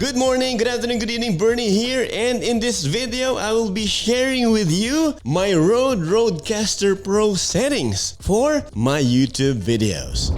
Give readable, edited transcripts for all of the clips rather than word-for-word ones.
Good morning, good afternoon, good evening, Bernie here, and in this video I will be sharing with you my RODE RodeCaster PRO settings for my YouTube videos.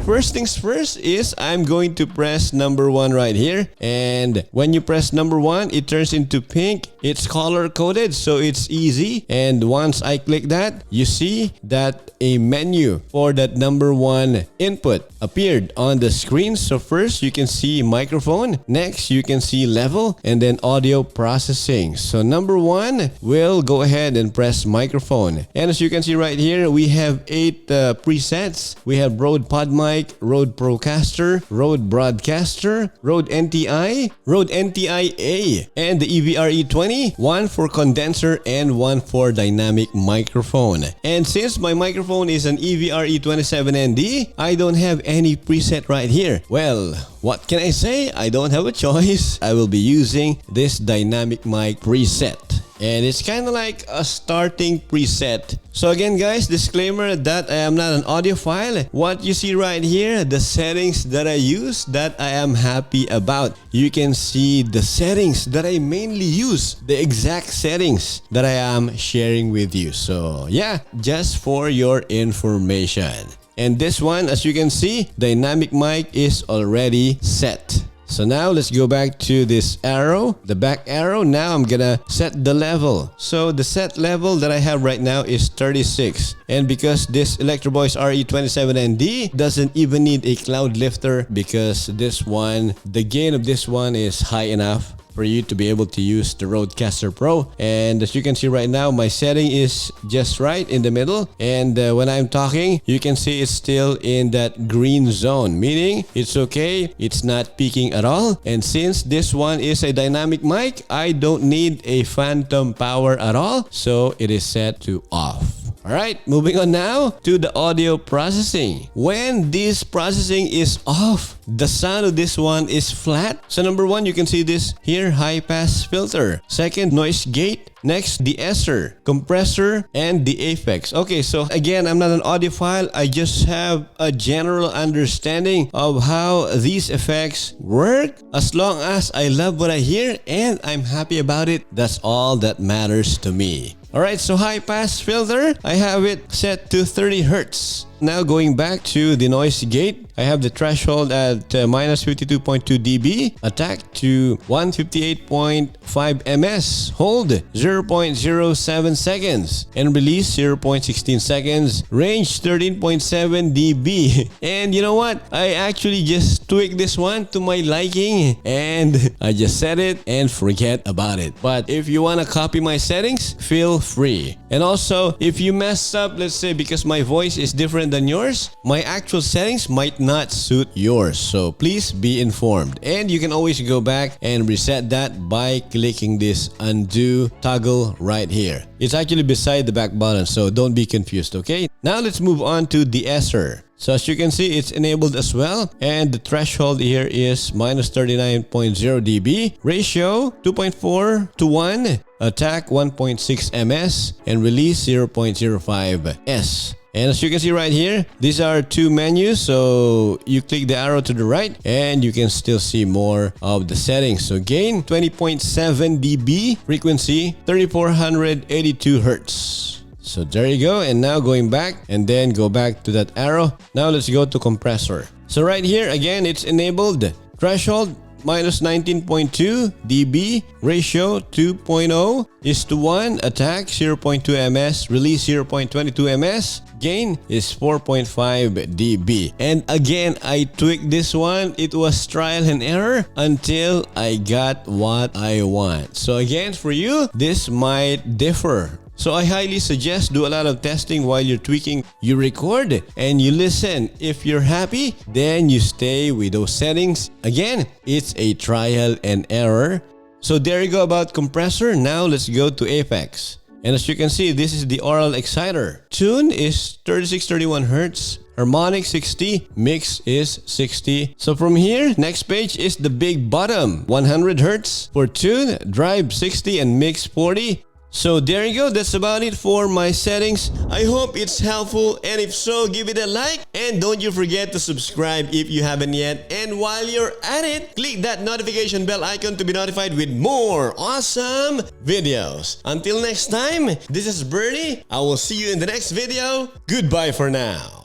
First things first is I'm going to press number 1 right here, and when you press number 1 it turns into pink. It's color coded so it's easy, and once I click that you see that a menu for that number 1 input appeared on the screen. So first you can see microphone, next you can see level, and then audio processing. So number 1 will go ahead and press microphone, and as you can see right here we have 8 presets. We have RODE Podmic, RODE RodeCaster, RODE RodeCaster, RODE NTI, RODE NTI-A, and the EV-RE20, one for condenser and one for dynamic microphone. And since my microphone is an EV-RE27N, I don't have any preset right here. Well, what can I say? I don't have a choice. I will be using this dynamic mic preset, and it's kind of like a starting preset. So again guys, disclaimer that I am not an audiophile. What you see right here, the settings that I use that I am happy about. You can see the settings that I mainly use, the exact settings that I am sharing with you. So yeah, just for your information. And this one, as you can see, dynamic mic is already set. So now let's go back to this arrow, the back arrow. Now I'm gonna set the level. So the set level that I have right now is 36. And because this Electro-Voice RE27N doesn't even need a cloud lifter, because this one, the gain of this one is high enough for you to be able to use the RodeCaster PRO. And as you can see right now, my setting is just right in the middle, and when I'm talking you can see it's still in that green zone, meaning it's okay, it's not peaking at all. And since this one is a dynamic mic, I don't need a phantom power at all, so it is set to off. Alright, moving on now to the audio processing. When this processing is off, the sound of this one is flat. So number 1, you can see this here, high pass filter. Second, noise gate. Next, the de-esser, compressor, and the apex. Okay, so again, I'm not an audiophile. I just have a general understanding of how these effects work. As long as I love what I hear and I'm happy about it, that's all that matters to me. Alright, so high pass filter, I have it set to 30 Hz. Now going back to the noise gate, I have the threshold at minus 52.2 dB, attack to 158.5 ms, hold 0.07 seconds, and release 0.16 seconds, range 13.7 dB. And you know what? I actually just tweaked this one to my liking, and I just set it and forget about it. But if you want to copy my settings, feel free. And also, if you mess up, let's say because my voice is different than yours, my actual settings might not suit yours, so please be informed. And you can always go back and reset that by clicking this undo toggle right here. It's actually beside the back button, so don't be confused, okay? Now let's move on to the de-esser. So as you can see, it's enabled as well, and the threshold here is minus 39.0 dB, ratio 2.4 to 1, attack 1.6 ms, and release 0.05 s. And as you can see right here, these are 2 menus, so you click the arrow to the right and you can still see more of the settings. So gain 20.7 dB, frequency 3482 Hz. So there you go. And now going back, and then go back to that arrow. Now let's go to compressor. So right here again, it's enabled. Threshold minus 19.2 dB, ratio 2.0 is to 1, attack 0.2 ms, release 0.22 ms, gain is 4.5 dB. And again, I tweaked this one. It was trial and error until I got what I want. So again, for you, this might differ. So I highly suggest do a lot of testing while you're tweaking. You record and you listen. If you're happy, then you stay with those settings. Again, it's a trial and error. So there you go about compressor. Now let's go to apex. And as you can see, this is the oral exciter. Tune is 3631 Hz. Harmonic 60, mix is 60. So from here, next page is the big bottom, 100 Hz for tune, drive 60 and mix 40. So there you go, that's about it for my settings. I hope it's helpful, and if so, give it a like, and don't you forget to subscribe if you haven't yet. And while you're at it, click that notification bell icon to be notified with more awesome videos. Until next time, this is Bernie. I will see you in the next video. Goodbye for now.